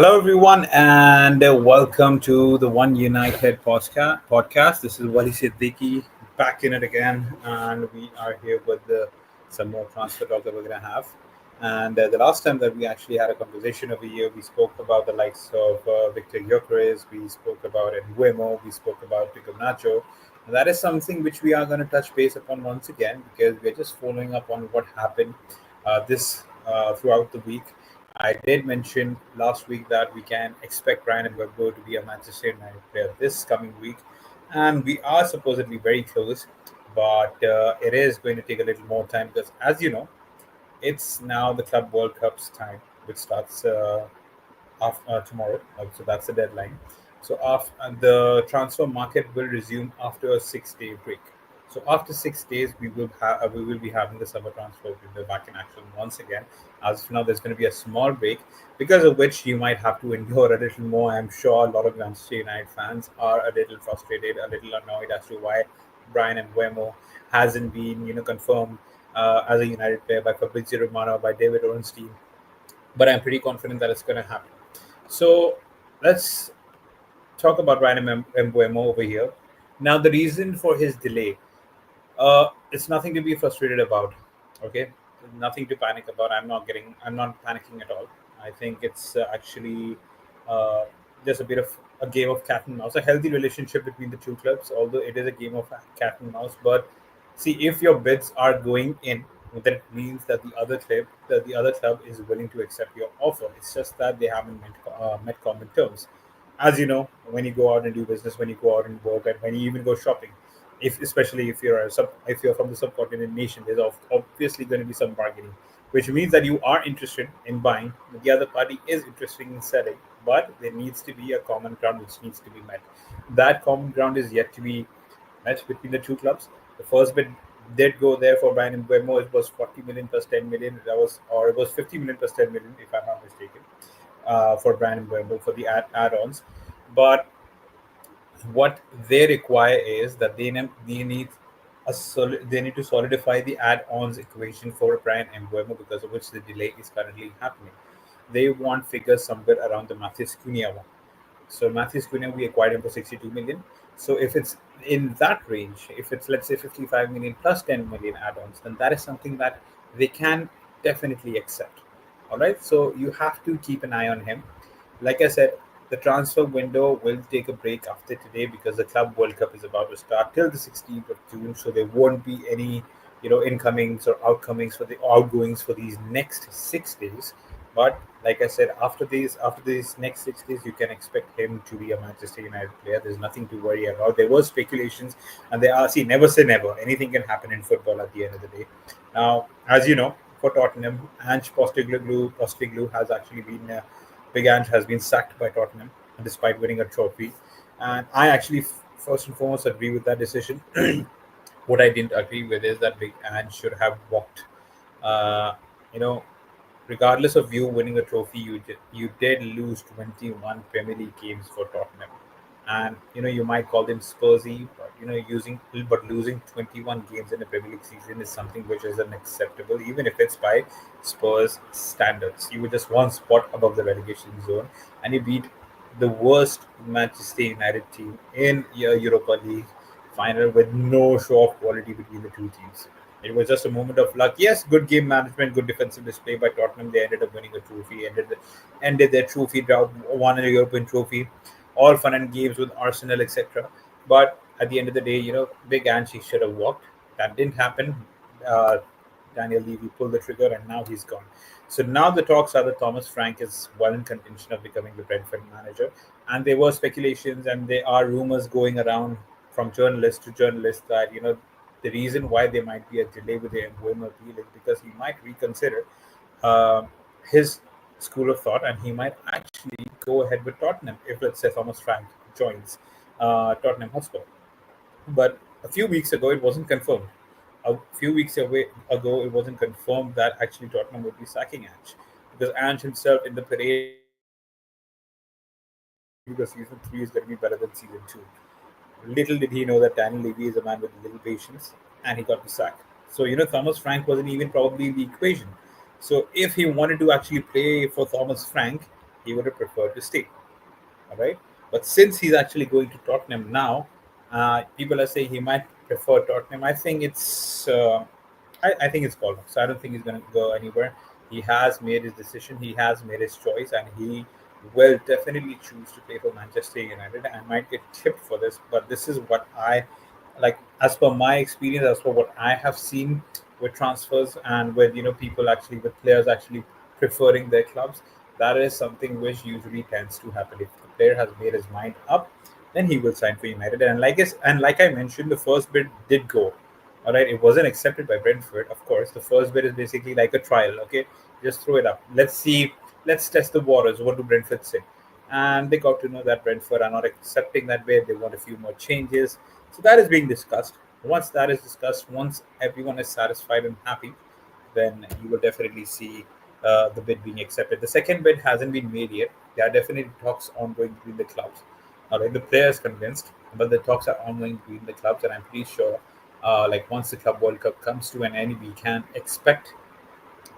Hello, everyone, and welcome to the One United podcast. This is Wali back in it again, and we are here with some more transfer talk that we're going to have. And the last time that we actually had a conversation over here, we spoke about the likes of Victor Gyokeres, we spoke about Mbuemo, we spoke about Garnacho. And that is something which we are going to touch base upon once again because we're just following up on what happened this throughout the week. I did mention last week that we can expect Ryan Mbeumo to be a Manchester United player this coming week, and we are supposedly very close, but it is going to take a little more time because, as you know, it's now the Club World Cup's time, which starts tomorrow. So that's the deadline. So the transfer market will resume after a 6 day break. So after 6 days, we will be having the summer transfer window back in action once again. As of now, there's going to be a small break, because of which you might have to endure a little more. I'm sure a lot of Manchester United fans are a little frustrated, a little annoyed as to why Brian Mbeumo hasn't been, confirmed as a United player by Fabrizio Romano, by David Ornstein. But I'm pretty confident that it's going to happen. So let's talk about Ryan Mbuemo over here. Now, the reason for his delay, it's nothing to be frustrated about. Okay, nothing to panic about. I'm not panicking at all. I think it's actually uh, just a bit of a game of cat and mouse, a healthy relationship between the two clubs. Although it is a game of cat and mouse, but see, if your bids are going in, then it means that the other club is willing to accept your offer. It's just that they haven't met common terms. As you know, when you go out and do business, when you go out and work, and when you even go shopping, if especially if you're from the subcontinent nation, there's obviously going to be some bargaining, which means that you are interested in buying, the other party is interested in selling, but there needs to be a common ground which needs to be met. That common ground is yet to be match between the two clubs. The first bid did go there for Brian Mbeumo. It was 40 million plus 10 million. It was 50 million plus 10 million, if I'm not mistaken, for Brian Mbeumo for the add-ons. But what they require is that they need to solidify the add-ons equation for Brian Mbeumo, because of which the delay is currently happening. They want figures somewhere around the Matheus Cunha one. So Matthews Cunha, we acquired him for 62 million. So if it's in that range, if it's let's say 55 million plus 10 million add-ons, then that is something that they can definitely accept. All right. So you have to keep an eye on him. Like I said, the transfer window will take a break after today because the Club World Cup is about to start till the 16th of June. So there won't be any, incomings or outcomings for the outgoings for these next 6 days. But like I said, after these next 6 days, you can expect him to be a Manchester United player. There's nothing to worry about. There were speculations, and they are, see, never say never. Anything can happen in football at the end of the day. Now, as you know, for Tottenham, Postecoglou has actually been Big Ange has been sacked by Tottenham despite winning a trophy, and I actually first and foremost agree with that decision. What I didn't agree with is that Big Ange should have walked. Uh, you know, regardless of you winning a trophy, you did lose 21 Premier League games for Tottenham, and you might call them Spursy, but losing 21 games in a Premier League season is something which is unacceptable, even if it's by Spurs standards. You were just one spot above the relegation zone, and you beat the worst Manchester United team in your Europa League final with no show of quality between the two teams. It was just a moment of luck. Yes, good game management, good defensive display by Tottenham. They ended up winning a trophy, ended their trophy drought, won a European trophy. All fun and games with Arsenal, etc. But at the end of the day, Big Ange should have walked. That didn't happen. Uh, Daniel Levy pulled the trigger, and now he's gone. So now the talks are that Thomas Frank is well in contention of becoming the Brentford manager, and there were speculations and there are rumors going around from journalist to journalist that the reason why there might be a delay with the Mbuemo appeal is because he might reconsider uh, his school of thought, and he might actually go ahead with Tottenham if, let's say, Thomas Frank joins Tottenham Hotspur. But a few weeks ago, it wasn't confirmed. A few ago, it wasn't confirmed that actually Tottenham would be sacking Ange, because Ange himself in the parade was saying that because season three is going to be better than season two. Little did he know that Daniel Levy is a man with little patience, and he got the sack. So Thomas Frank wasn't even probably in the equation. So if he wanted to actually play for Thomas Frank, he would have preferred to stay. All right. But since he's actually going to Tottenham now, people are saying he might prefer Tottenham. I think it's called. So I don't think he's going to go anywhere. He has made his decision. He has made his choice, and he will definitely choose to play for Manchester United. I might get tipped for this, but this is what I like. As per my experience, as per what I have seen with transfers and with people actually with players actually preferring their clubs, that is something which usually tends to happen. If the player has made his mind up, then he will sign for United. And like I mentioned, the first bid did go. All right, it wasn't accepted by Brentford. Of course, the first bid is basically like a trial. Okay, just throw it up. Let's see. Let's test the waters. What do Brentford say? And they got to know that Brentford are not accepting that bid. They want a few more changes. So that is being discussed. Once that is discussed, once everyone is satisfied and happy, then you will definitely see the bid being accepted. The second bid hasn't been made yet. There are definitely talks ongoing between the clubs. All right, the player is convinced, but the talks are ongoing between the clubs, and I'm pretty sure, like once the Club World Cup comes to an end, we can expect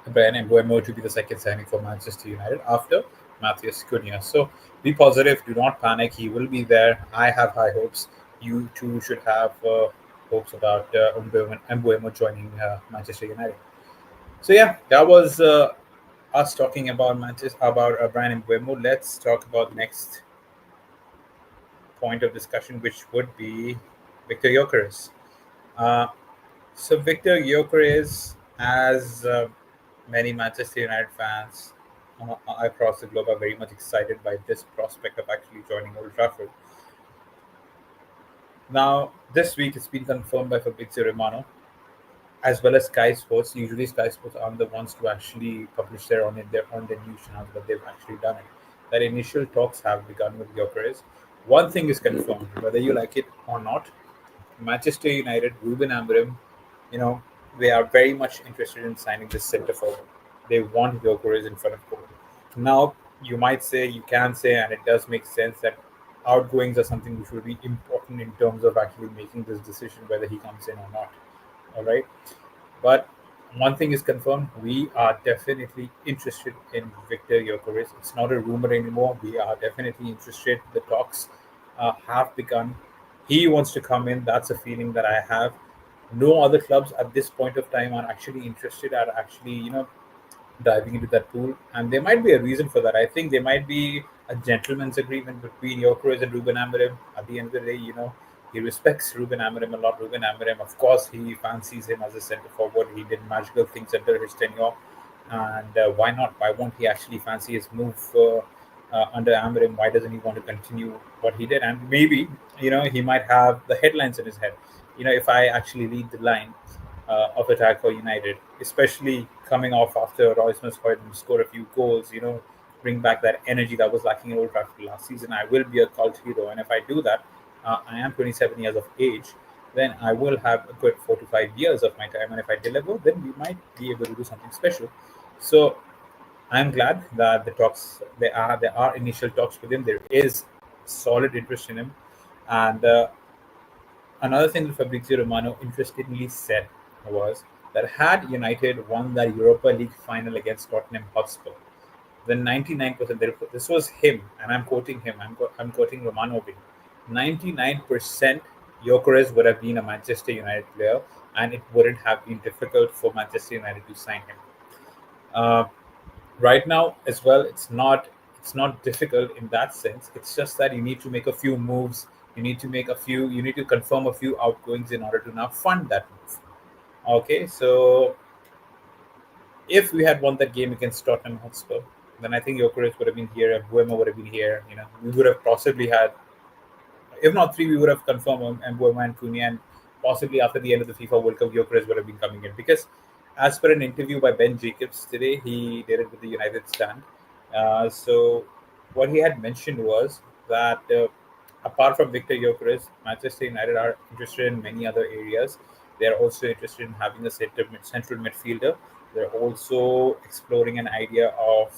Brian Mbuemo to be the second signing for Manchester United after Matthias Cunha. So be positive, do not panic. He will be there. I have high hopes. You too should have hopes about Mbuemo joining Manchester United. So yeah, that was us talking about Manchester about Brian Mbeumo. Let's talk about the next point of discussion, which would be Victor Gyokeres. Uh, so Victor Gyokeres, as many Manchester United fans across the globe are very much excited by this prospect of actually joining Old Trafford. Now, this week it's been confirmed by Fabrizio Romano as well as Sky Sports. Usually, Sky Sports are the ones to actually publish their news channels, but they've actually done it. That initial talks have begun with Gyokeres. One thing is confirmed, whether you like it or not, Manchester United, Ruben Amorim, you know, they are very much interested in signing this centre forward. They want Gyokeres in front of goal. Now, you might say, you can say, and it does make sense that outgoings are something which will be important in terms of actually making this decision whether he comes in or not. All right. But one thing is confirmed: we are definitely interested in Victor Gyokeres. It's not a rumor anymore. We are definitely interested. The talks have begun. He wants to come in. That's a feeling that I have. No other clubs at this point of time are actually interested. Are actually diving into that pool, and there might be a reason for that. I think there might be a gentleman's agreement between Gyokeres and Ruben Amorim. At the end of the day, he respects Ruben Amorim a lot. Ruben Amorim, of course, he fancies him as a centre forward. He did magical things under his tenure, and why not? Why won't he actually fancy his move under Amorim? Why doesn't he want to continue what he did? And maybe he might have the headlines in his head. If I actually lead the line of attack for United, especially coming off after Royce must score a few goals, bring back that energy that was lacking in Old Trafford last season. I will be a cult hero, and if I do that, I am 27 years of age. Then I will have a good 4 to 5 years of my time, and if I deliver, then we might be able to do something special. So I'm glad that there are initial talks with him. There is solid interest in him, and another thing that Fabrizio Romano interestingly said was that had United won the Europa League final against Tottenham Hotspur, then 99%, this was him, and I'm quoting him, I'm quoting Romano again, 99% Gyokeres would have been a Manchester United player, and it wouldn't have been difficult for Manchester United to sign him. Uh, right now as well, it's not difficult in that sense. It's just that you need to make a few moves. You need to confirm a few outgoings in order to now fund that move. Okay, so if we had won that game against Tottenham Hotspur, then I think Gyokeres would have been here and Mbuemo would have been here. We would have possibly had, if not three, we would have confirmed Mbuemo and Cunha, and possibly after the end of the FIFA World Cup, Gyokeres would have been coming in. Because as per an interview by Ben Jacobs today, he did it with the United Stand. So what he had mentioned was that apart from Victor Gyokeres, Manchester United are interested in many other areas. They are also interested in having a central midfielder. They're also exploring an idea of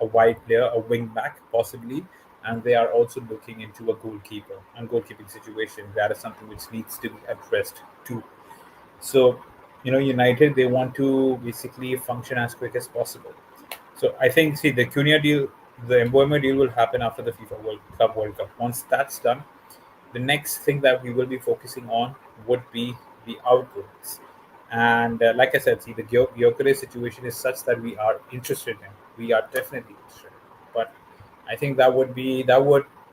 a wide player, a wing back possibly, and they are also looking into a goalkeeper and goalkeeping situation. That is something which needs to be addressed too. So, United, they want to basically function as quick as possible. So I think, see, the Cunha deal The Mbuemo deal will happen after the World Cup. Once that's done, the next thing that we will be focusing on would be the outgoings. And like I said, see, the Gyokeres situation is such that we are interested in. We are definitely interested in. But I think that would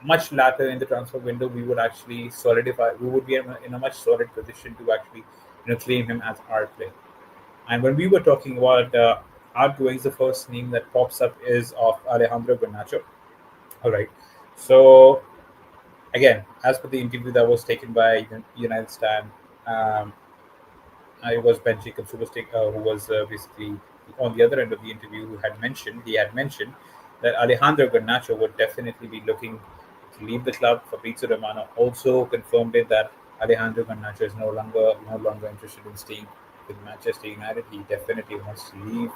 much later in the transfer window we would actually solidify. We would be in a much solid position to actually claim him as our player. And when we were talking about outgoings, the first name that pops up is of Alejandro Garnacho. All right. So again, as per the interview that was taken by United Stand, um, I was Ben Jacob Superstick, who was basically on the other end of the interview, who had mentioned that Alejandro Garnacho would definitely be looking to leave the club. Fabrizio Romano also confirmed it that Alejandro Garnacho is no longer interested in staying with Manchester United. He definitely wants to leave.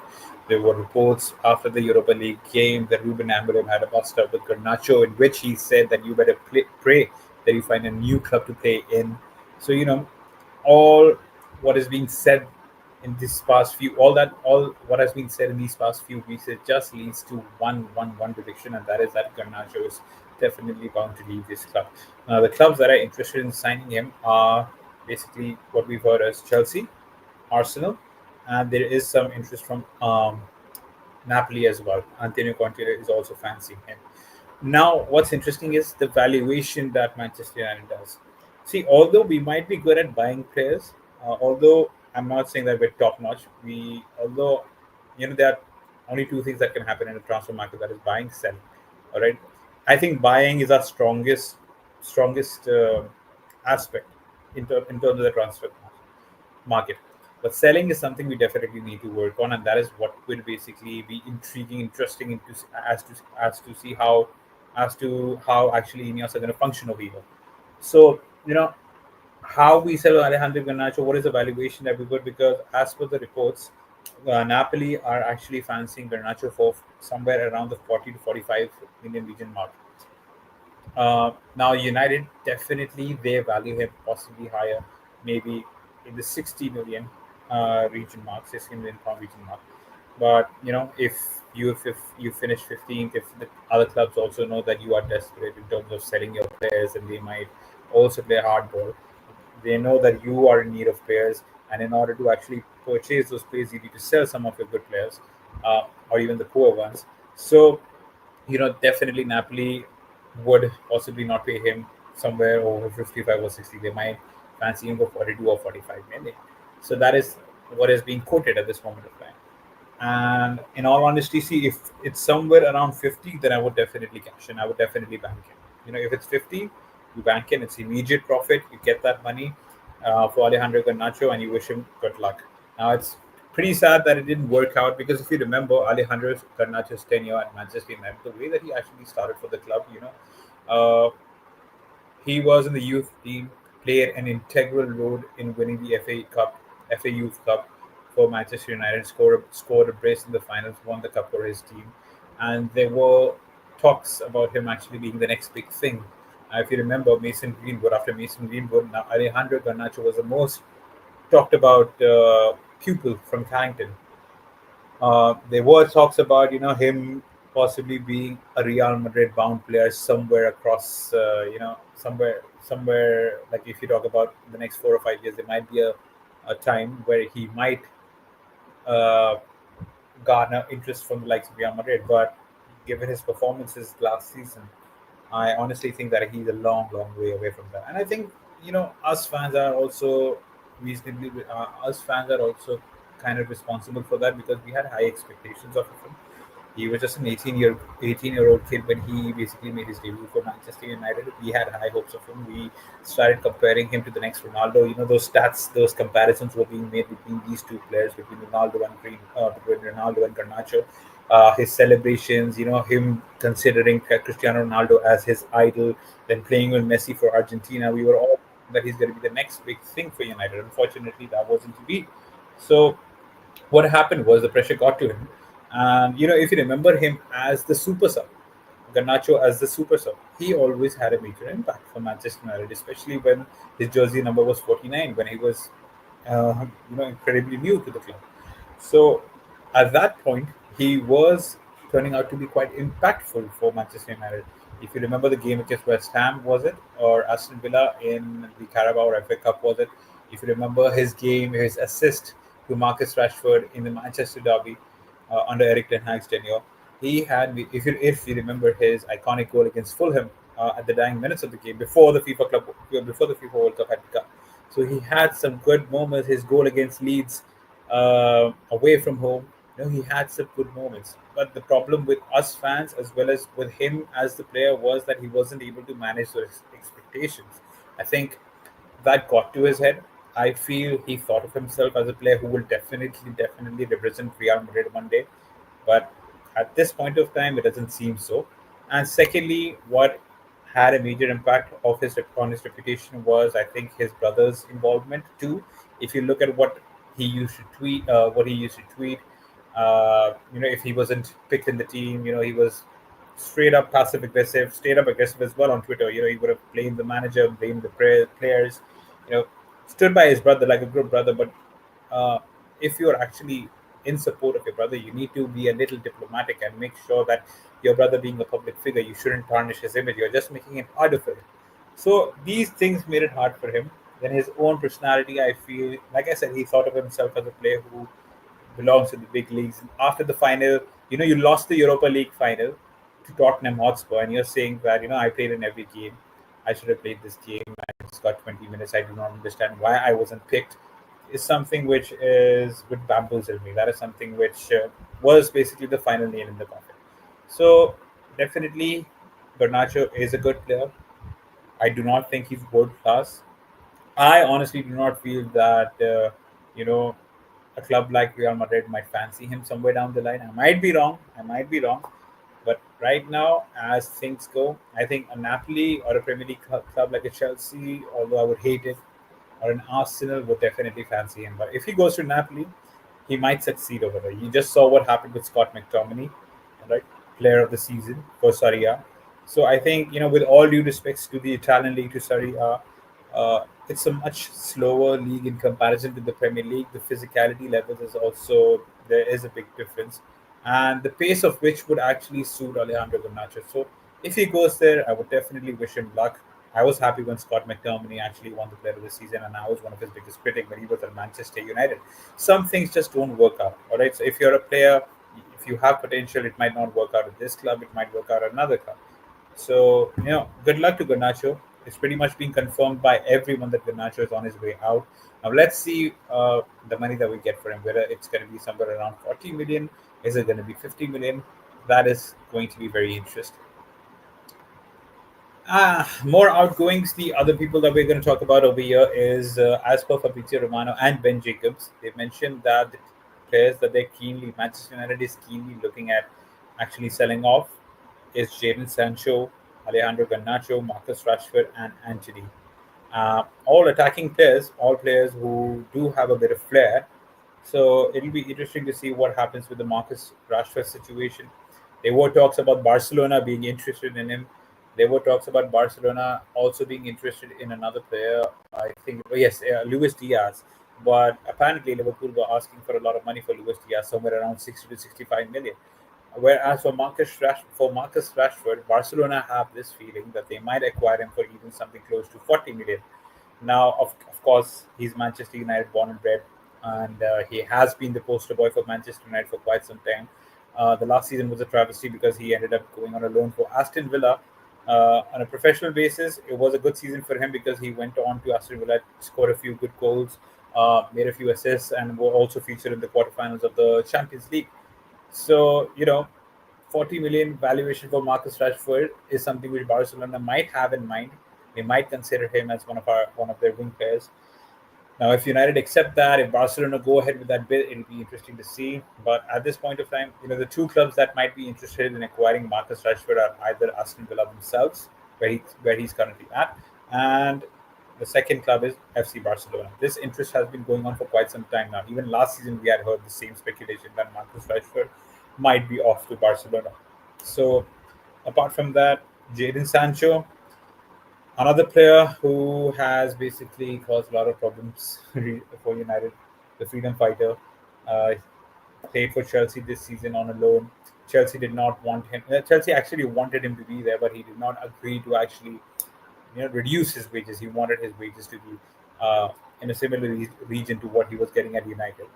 There were reports after the Europa League game that Ruben Amorim had a bust up with Garnacho, in which he said that you better pray that you find a new club to play in. So all what is being said in this past few all what has been said in these past few weeks, it just leads to one direction, and that is that Garnacho is definitely bound to leave this club. Now the clubs that are interested in signing him are basically what we've heard as Chelsea, Arsenal, and there is some interest from Napoli as well. Antonio Conte is also fancying him. Now, what's interesting is the valuation that Manchester United does. See, although we might be good at buying players, although I'm not saying that we're top notch, although there are only two things that can happen in a transfer market, that is buying, selling. All right, I think buying is our strongest aspect in terms of the transfer market. But selling is something we definitely need to work on, and that is what will basically be intriguing, interesting as to see how actually Ineos are going to function over here. So how we sell Alejandro Garnacho, what is the valuation that we got? Because as per the reports, Napoli are actually fancying Garnacho for somewhere around the 40 to 45 million region mark. Now United definitely they value him possibly higher, maybe in the 60 million region mark, 60 million pound region mark. But if you finish 15th, if the other clubs also know that you are desperate in terms of selling your players, and they might also play hardball, they know that you are in need of players, and in order to actually purchase those players, you need to sell some of your good players, or even the poor ones. So definitely Napoli would possibly not pay him somewhere over 55 or 60. They might fancy him for 42 or 45 million. So that is what is being quoted at this moment of time. And in all honesty, see, if it's somewhere around 50, then I would definitely cash in. I would definitely bank it. If it's 50, you bank in, it's immediate profit. You get that money for Alejandro Garnacho, and you wish him good luck. Now, it's pretty sad that it didn't work out, because if you remember Alejandro Garnacho's tenure at Manchester United, the way that he actually started for the club, he was in the youth team, played an integral role in winning the FA Cup, FA Youth Cup for Manchester United, scored a brace in the finals, won the cup for his team, and there were talks about him actually being the next big thing. If you remember Mason Greenwood, after Mason Greenwood, now Alejandro Garnacho was the most talked about pupil from Carrington. There were talks about him possibly being a Real Madrid bound player somewhere across somewhere, like if you talk about the next 4 or 5 years, there might be a time where he might uh, garner interest from the likes of Real Madrid. But given his performances last season, I honestly think that he's a long way away from that. And I think us fans are also us fans are also kind of responsible for that, because we had high expectations of him. He was just an 18-year old kid when he basically made his debut for Manchester United. We had high hopes of him. We started comparing him to the next Ronaldo. Those stats, those comparisons were being made between these two players, between Ronaldo and Garnacho. His celebrations, him considering Cristiano Ronaldo as his idol, then playing with Messi for Argentina. We were all that he's going to be the next big thing for United. Unfortunately, that wasn't to be. So what happened was the pressure got to him. And if you remember him as the super sub, Garnacho as the super sub, he always had a major impact for Manchester United, especially when his jersey number was 49, when he was incredibly new to the club. So at that point, he was turning out to be quite impactful for Manchester United. If you remember the game against West Ham, was it, or Aston Villa in the Carabao or FA Cup, was it? If you remember his game, his assist to Marcus Rashford in the Manchester derby under Eric Ten Hag's tenure, he had. If you remember his iconic goal against Fulham at the dying minutes of the game before the FIFA World Cup had begun. So he had some good moments. His goal against Leeds away from home, he had some good moments. But the problem with us fans, as well as with him as the player, was that he wasn't able to manage those expectations. I think that got to his head. I feel he thought of himself as a player who will definitely represent Real Madrid one day. But at this point of time, it doesn't seem so. And secondly, what had a major impact of his on his reputation was, I think, his brother's involvement too. If you look at what he used to tweet, if he wasn't picked in the team, he was straight up aggressive as well on Twitter. He would have blamed the manager, blamed the players, you know, stood by his brother like a good brother. But uh, if you're actually in support of your brother, you need to be a little diplomatic and make sure that your brother, being a public figure, you shouldn't tarnish his image. You're just making it harder for him. So these things made it hard for him. Then his own personality, I feel, like I said, he thought of himself as a player who belongs to the big leagues. After the final, you lost the Europa League final to Tottenham Hotspur, and you're saying that, I played in every game. I should have played this game. I just got 20 minutes. I do not understand why I wasn't picked. Is something which would bamboozle me. That is something which was basically the final nail in the coffin. So definitely, Garnacho is a good player. I do not think he's world class. I honestly do not feel that you know a club like Real Madrid might fancy him somewhere down the line. I might be wrong. But right now, as things go, I think a Napoli or a Premier League club like a Chelsea, although I would hate it, or an Arsenal would definitely fancy him. But if he goes to Napoli, he might succeed over there. You just saw what happened with Scott McTominay, right? Player of the season for Serie A. So I think, with all due respects to the Italian league, to Serie A, it's a much slower league in comparison to the Premier League. The physicality levels is also, there is a big difference, and the pace of which would actually suit Alejandro Garnacho. So if he goes there, I would definitely wish him luck. I was happy when Scott McTominay actually won the Player of the Season, and I was one of his biggest critics when he was at Manchester United. Some things just don't work out. All right. So if you're a player, if you have potential, it might not work out at this club. It might work out at another club. So, good luck to Garnacho. It's pretty much being confirmed by everyone that Garnacho is on his way out. Now, let's see the money that we get for him, whether it's going to be somewhere around 40 million. Is it going to be 50 million? That is going to be very interesting. More outgoings. The other people that we're going to talk about over here is, as per Fabrizio Romano and Ben Jacobs, they've mentioned that the players that Manchester United is keenly looking at actually selling off is Jadon Sancho, Alejandro Garnacho, Marcus Rashford, and Anthony. All attacking players, all players who do have a bit of flair. So it'll be interesting to see what happens with the Marcus Rashford situation. There were talks about Barcelona being interested in him. There were talks about Barcelona also being interested in another player. I think, yes, Luis Diaz. But apparently, Liverpool were asking for a lot of money for Luis Diaz, somewhere around 60 to 65 million. Whereas for Marcus Rashford, Barcelona have this feeling that they might acquire him for even something close to 40 million. Now, of course, he's Manchester United born and bred, and he has been the poster boy for Manchester United for quite some time. The last season was a travesty because he ended up going on a loan for Aston Villa. On a professional basis, it was a good season for him because he went on to Aston Villa, scored a few good goals, made a few assists, and were also featured in the quarterfinals of the Champions League. So, 40 million valuation for Marcus Rashford is something which Barcelona might have in mind. They might consider him as one of their wing players. Now, if United accept that, if Barcelona go ahead with that bid, it'll be interesting to see. But at this point of time, the two clubs that might be interested in acquiring Marcus Rashford are either Aston Villa themselves, where he's currently at, and the second club is FC Barcelona. This interest has been going on for quite some time now. Even last season, we had heard the same speculation that Marcus Rashford might be off to Barcelona. So, apart from that, Jadon Sancho, another player who has basically caused a lot of problems for United, the freedom fighter. Uh, played for Chelsea this season on a loan. Chelsea did not want him. Chelsea actually wanted him to be there, but he did not agree to actually reduce his wages. He wanted his wages to be in a similar region to what he was getting at United.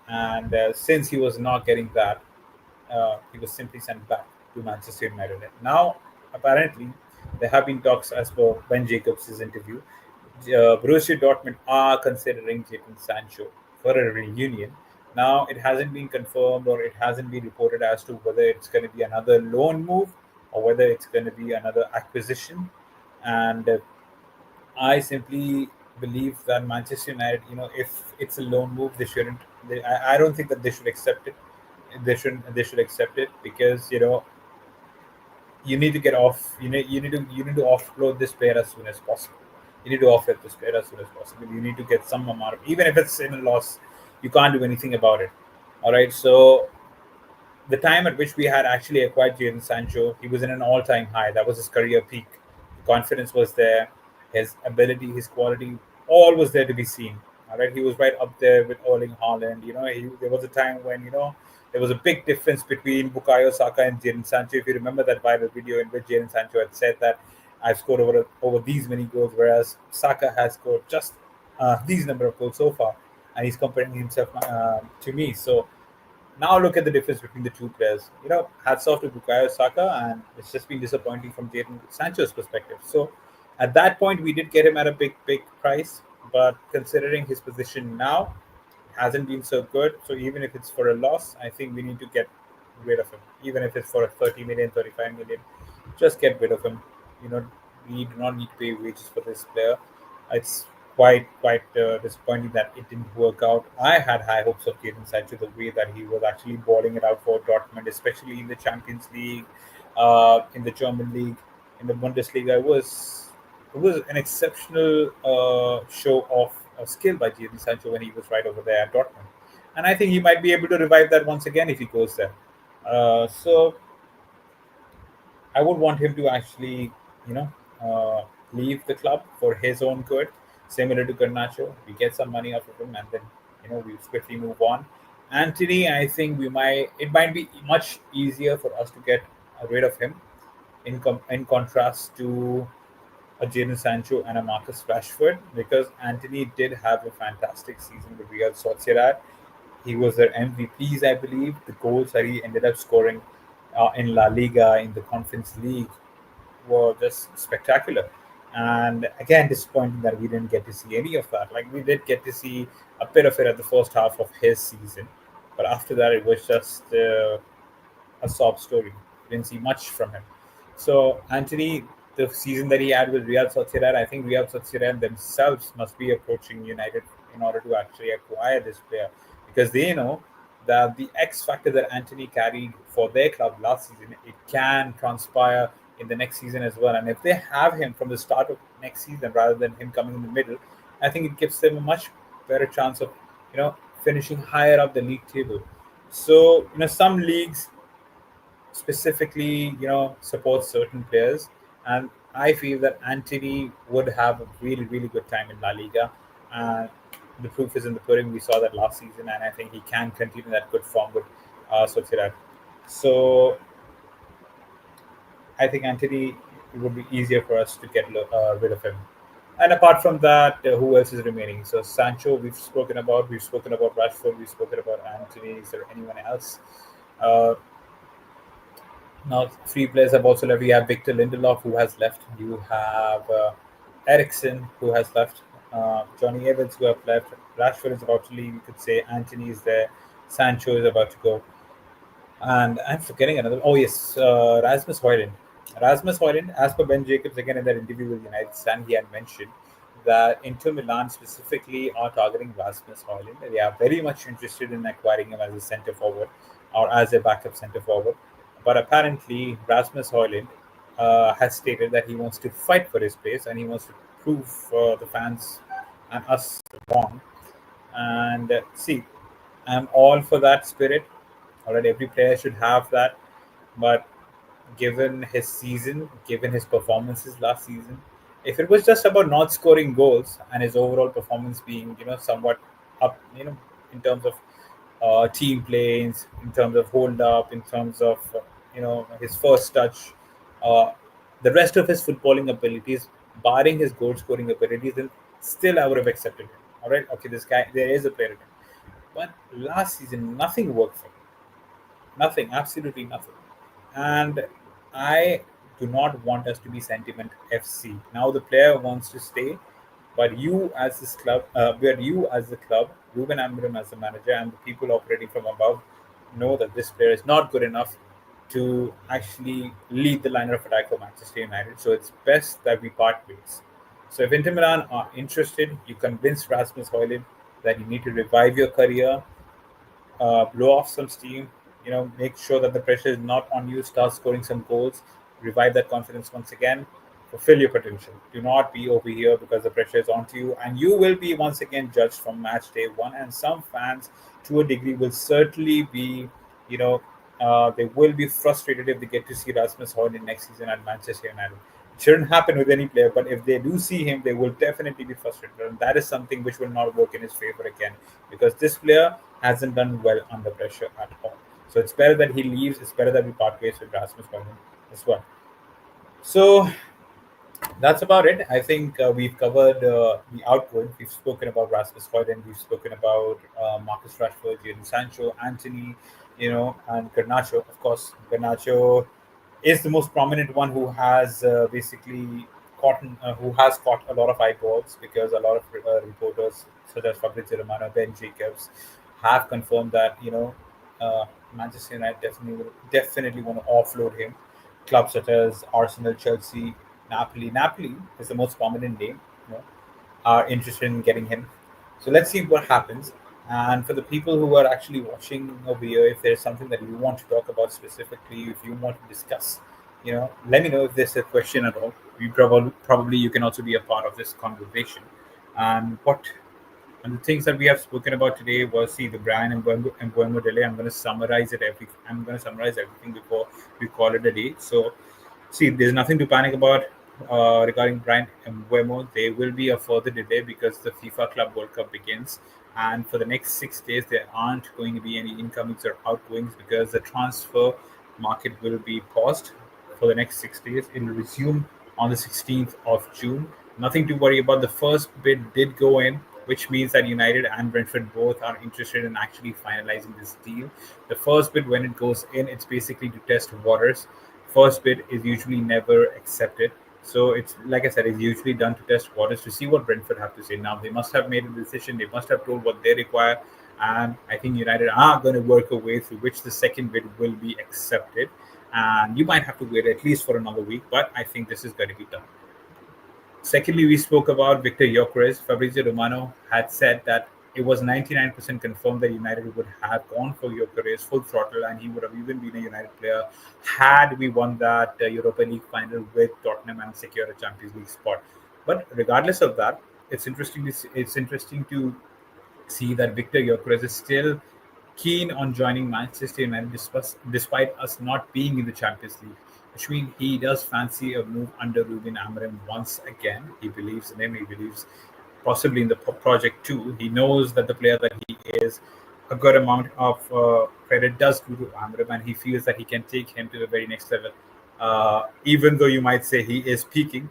And since he was not getting that, he was simply sent back to Manchester United. Now, apparently, there have been talks as per Ben Jacobs' interview. Borussia Dortmund are considering Jadon Sancho for a reunion. Now, it hasn't been confirmed or it hasn't been reported as to whether it's going to be another loan move or whether it's going to be another acquisition. And I simply believe that Manchester United, if it's a loan move, they shouldn't. I don't think that they should accept it. They should accept it because you need to get off. You need to offload this player as soon as possible. You need to offload this player as soon as possible. You need to get some amount of, even if it's in a loss, you can't do anything about it. All right. So the time at which we had actually acquired Jadon Sancho, he was in an all-time high. That was his career peak. The confidence was there, his ability, his quality, all was there to be seen. All right, he was right up there with Erling Haaland. There was a time when there was a big difference between Bukayo Saka and Jadon Sancho. If you remember that viral video in which Jadon Sancho had said that I've scored over these many goals, whereas Saka has scored just these number of goals so far, and he's comparing himself to me. So now look at the difference between the two players. Hats off to Bukayo Saka, and it's just been disappointing from Jadon Sancho's perspective. So at that point, we did get him at a big price, but considering his position now, hasn't been so good. So even if it's for a loss, I think we need to get rid of him. Even if it's for a 30 million, 35 million, just get rid of him. You know, we do not need to pay wages for this player. It's quite disappointing that it didn't work out. I had high hopes of Jadon Sancho the way that he was actually balling it out for Dortmund, especially in the Champions League, in the German league, in the Bundesliga. It was an exceptional show of skill by Jadon Sancho when he was right over there at Dortmund, and I think he might be able to revive that once again if he goes there. So I would want him to actually, you know, leave the club for his own good, similar to Garnacho. We get some money out of him, and then we quickly move on. Anthony, I think it might be much easier for us to get rid of him in contrast to a Jadon Sancho and a Marcus Rashford, because Anthony did have a fantastic season with Real Sociedad. He was their MVPs, I believe. The goals that he ended up scoring in La Liga, in the Conference League, were just spectacular. And again, disappointing that we didn't get to see any of that. Like, we did get to see a bit of it at the first half of his season, but after that, it was just a sob story. Didn't see much from him. So Anthony, the season that he had with Real Sociedad, I think Real Sociedad themselves must be approaching United in order to actually acquire this player, because they know that the X factor that Anthony carried for their club last season, it can transpire in the next season as well. And if they have him from the start of next season rather than him coming in the middle, I think it gives them a much better chance of finishing higher up the league table. So some leagues specifically, supports certain players. And I feel that Antony would have a really, really good time in La Liga. And the proof is in the pudding. We saw that last season, and I think he can continue that good form with Sociedad. So I think Antony, it would be easier for us to get rid of him. And apart from that, who else is remaining? So Sancho, we've spoken about. We've spoken about Rashford. We've spoken about Antony. Is there anyone else? Uh, Now, three players have also left. You have Victor Lindelof, who has left. You have Ericsson, who has left. Johnny Evans, who have left. Rashford is about to leave. You could say Anthony is there. Sancho is about to go. And I'm forgetting another. Oh, yes, Rasmus Højlund. Rasmus Højlund, as per Ben Jacobs, again in that interview with United Stand, he had mentioned that Inter Milan specifically are targeting Rasmus Højlund. They are very much interested in acquiring him as a centre forward or as a backup centre forward. But apparently, Rasmus Højlund has stated that he wants to fight for his place and he wants to prove the fans and us wrong. And see, I'm all for that spirit. All right, every player should have that. But given his season, given his performances last season, if it was just about not scoring goals and his overall performance being, somewhat up, in terms of team play, in terms of hold up, in terms of his first touch, uh, the rest of his footballing abilities, barring his goal scoring abilities, then still I would have accepted him. All right, okay, this guy, there is a player in him. But last season, nothing worked for him. Nothing, absolutely nothing. And I do not want us to be sentiment FC. Now the player wants to stay, but you as the club, Ruben Amorim as the manager, and the people operating from above know that this player is not good enough to actually lead the line of attack for Manchester United. So it's best that we part ways. So if Inter Milan are interested, you convince Rasmus Højlund that you need to revive your career, blow off some steam, make sure that the pressure is not on you, start scoring some goals, revive that confidence once again, fulfill your potential. Do not be over here because the pressure is onto you, and you will be once again judged from match day one. And some fans, to a degree, will certainly be, you know, they will be frustrated if they get to see Rasmus Højlund next season at Manchester United. It shouldn't happen with any player, but if they do see him, they will definitely be frustrated, and that is something which will not work in his favor again, because this player hasn't done well under pressure at all. So it's better that he leaves. It's better that we part ways with Rasmus Højlund as well. So that's about it. I think we've covered the outgoing. We've spoken about Rasmus Højlund. We've spoken about Marcus Rashford, Jadon Sancho, Anthony, and Garnacho. Of course, Garnacho is the most prominent one who has basically who has caught a lot of eyeballs, because a lot of reporters such as Fabrizio Romano, Ben Jacobs have confirmed that uh, Manchester United definitely want to offload him. Clubs such as Arsenal, Chelsea, Napoli is the most prominent name. You know, are interested in getting him. So let's see what happens. And for the people who are actually watching over here, if there's something that you want to talk about specifically, if you want to discuss, let me know if there's a question at all. We probably you can also be a part of this conversation. And the things that we have spoken about today was, see, the Brian and Mbuemo delay. I'm going to summarize everything before we call it a day. So see, there's nothing to panic about regarding Brian and Mbeumo. There will be a further delay because the FIFA Club World Cup begins, and for the next 6 days there aren't going to be any incomings or outgoings because the transfer market will be paused for the next 6 days. It will resume on the 16th of June. Nothing to worry about. The first bid did go in, which means that United and Brentford both are interested in actually finalizing this deal. The first bid, when it goes in, it's basically to test waters. First bid is usually never accepted. So it's, like I said, it's usually done to test waters, to see what Brentford have to say. Now they must have made a decision. They must have told what they require, and I think United are going to work a way through which the second bid will be accepted. And you might have to wait at least for another week, but I think this is going to be done. Secondly, we spoke about Victor Gyokeres. Fabrizio Romano had said that it was 99% confirmed that United would have gone for Gyokeres full throttle, and he would have even been a United player had we won that Europa League final with Tottenham and secured a Champions League spot. But regardless of that, it's interesting to see that Victor Gyokeres is still keen on joining Manchester United despite us not being in the Champions League, which means he does fancy a move under Ruben Amorim once again. He believes in him. He believes possibly in the project too. He knows that the player that he is, a good amount of credit does go to Amorim, and he feels that he can take him to the very next level. Even though you might say he is peaking,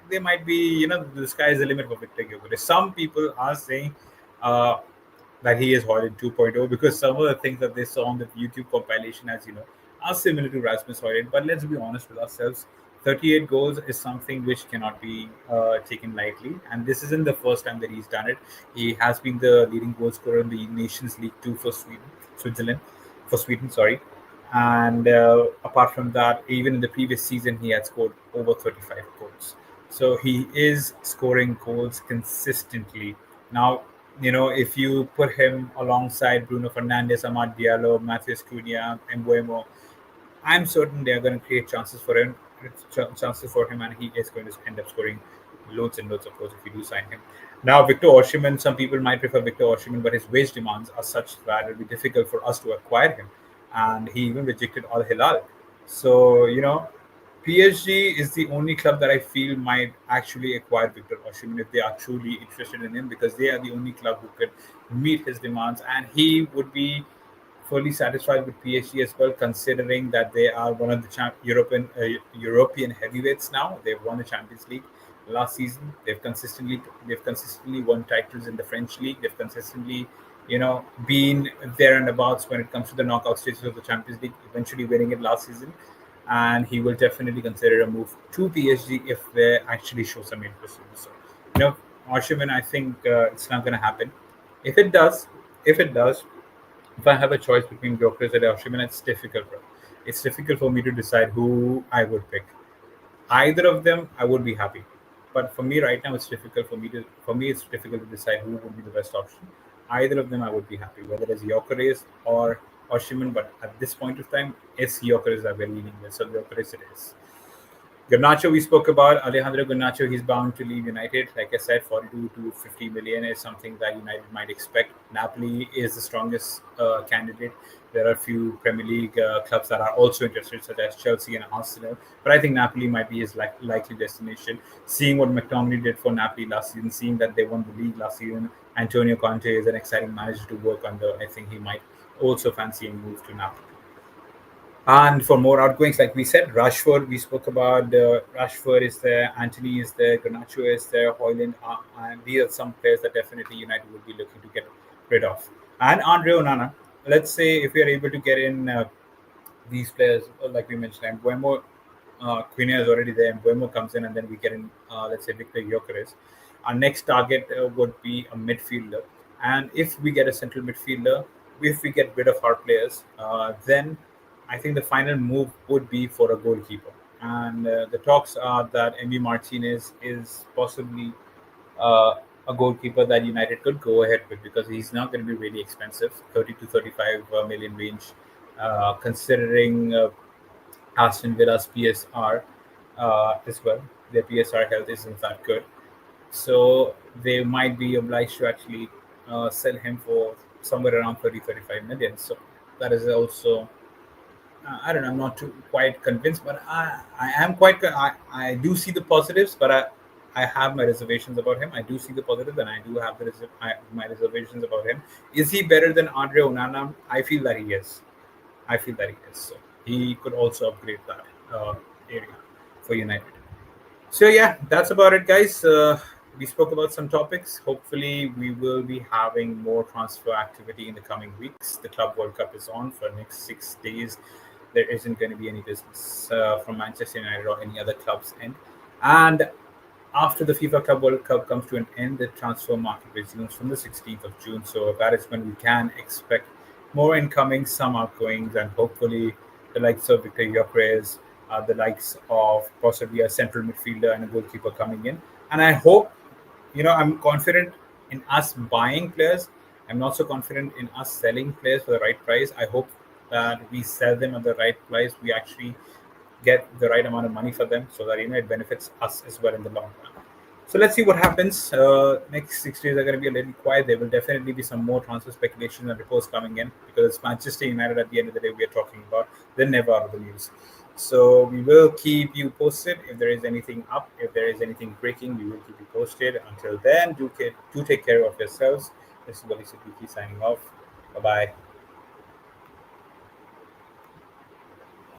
there might be, the sky is the limit for Victor Gyokeres. Some people are saying uh, that he is Højlund 2.0, because some of the things that they saw on the YouTube compilation, as you know, are similar to Rasmus Højlund. But let's be honest with ourselves. 38 goals is something which cannot be taken lightly, and this isn't the first time that he's done it. He has been the leading goal scorer in the Nations League 2 for Sweden, sorry. And apart from that, even in the previous season, he had scored over 35 goals. So he is scoring goals consistently. Now, if you put him alongside Bruno Fernandes, Amad Diallo, Matheus Cunha, and Mbuemo, I'm certain they're going to create chances for him, and he is going to end up scoring loads and loads of goals if we do sign him. Now, Victor Osimhen, some people might prefer Victor Osimhen, but his wage demands are such that it'll be difficult for us to acquire him, and he even rejected Al Hilal. So, PSG is the only club that I feel might actually acquire Victor Osimhen if they are truly interested in him, because they are the only club who could meet his demands, and he would be fully satisfied with PSG as well, considering that they are one of the European heavyweights now. They've won the Champions League last season. They've consistently won titles in the French league. They've consistently, been there and abouts when it comes to the knockout stages of the Champions League. Eventually winning it last season, and he will definitely consider a move to PSG if they actually show some interest in this. So, you know, Osimhen, I think it's not going to happen. If it does, if it does, if I have a choice between Gyokeres and Anshuman, it's difficult, bro. It's difficult for me to decide who I would pick. Either of them, I would be happy. But for me right now, it's difficult it's difficult to decide who would be the best option. Either of them, I would be happy, whether it's Gyokeres or Oshiman. But at this point of time, it's Gyokeres that we're leaning with. So Gyokeres it is. Garnacho, we spoke about Alejandro Garnacho. He's bound to leave United. Like I said, 42 to 50 million is something that United might expect. Napoli is the strongest candidate. There are a few Premier League clubs that are also interested, such as Chelsea and Arsenal. But I think Napoli might be his likely destination. Seeing what McTominay did for Napoli last season, seeing that they won the league last season, Antonio Conte is an exciting manager to work under. I think he might also fancy a move to Napoli. And for more outgoings, like we said, Rashford, we spoke about Rashford is there, Anthony is there, Garnacho is there, Hoyland, and these are some players that definitely United would be looking to get rid of. And Andre Onana, let's say if we are able to get in these players, like we mentioned, Mbuemo, Quina is already there, Mbuemo comes in, and then we get in, let's say, Victor Gyokeres. Our next target would be a midfielder. And if we get a central midfielder, if we get rid of our players, then I think the final move would be for a goalkeeper. And the talks are that Emi Martinez is possibly a goalkeeper that United could go ahead with, because he's not going to be really expensive, 30 to 35 million range, considering Aston Villa's PSR as well. Their PSR health isn't that good. So they might be obliged to actually sell him for somewhere around 35 million. So that is also, I don't know, I'm not too quite convinced, but I am quite, I do see the positives, but I have my reservations about him. I do see the positives, and I do have my reservations about him. Is he better than Andre Onana? I feel that he is. I feel that he is. So he could also upgrade that area for United. So yeah, that's about it, guys. We spoke about some topics. Hopefully, we will be having more transfer activity in the coming weeks. The Club World Cup is on for the next 6 days. There isn't going to be any business from Manchester United or any other clubs end. And after the FIFA Club World Cup comes to an end, the transfer market resumes from the 16th of June. So that is when we can expect more incomings, some outgoings, and hopefully the likes of Victor Gyokeres, the likes of possibly a central midfielder and a goalkeeper coming in. And I hope, I'm confident in us buying players. I'm not so confident in us selling players for the right price. I hope that we sell them at the right price. We actually get the right amount of money for them, so that it benefits us as well in the long run. So let's see what happens. Next 6 days are going to be a little quiet. There will definitely be some more transfer speculation and reports coming in, because it's Manchester United at the end of the day we are talking about. They're never out of the news. So we will keep you posted if there is anything up, if there is anything breaking. We will keep you posted. Until then, do take care of yourselves. This is Wali signing off. Bye bye.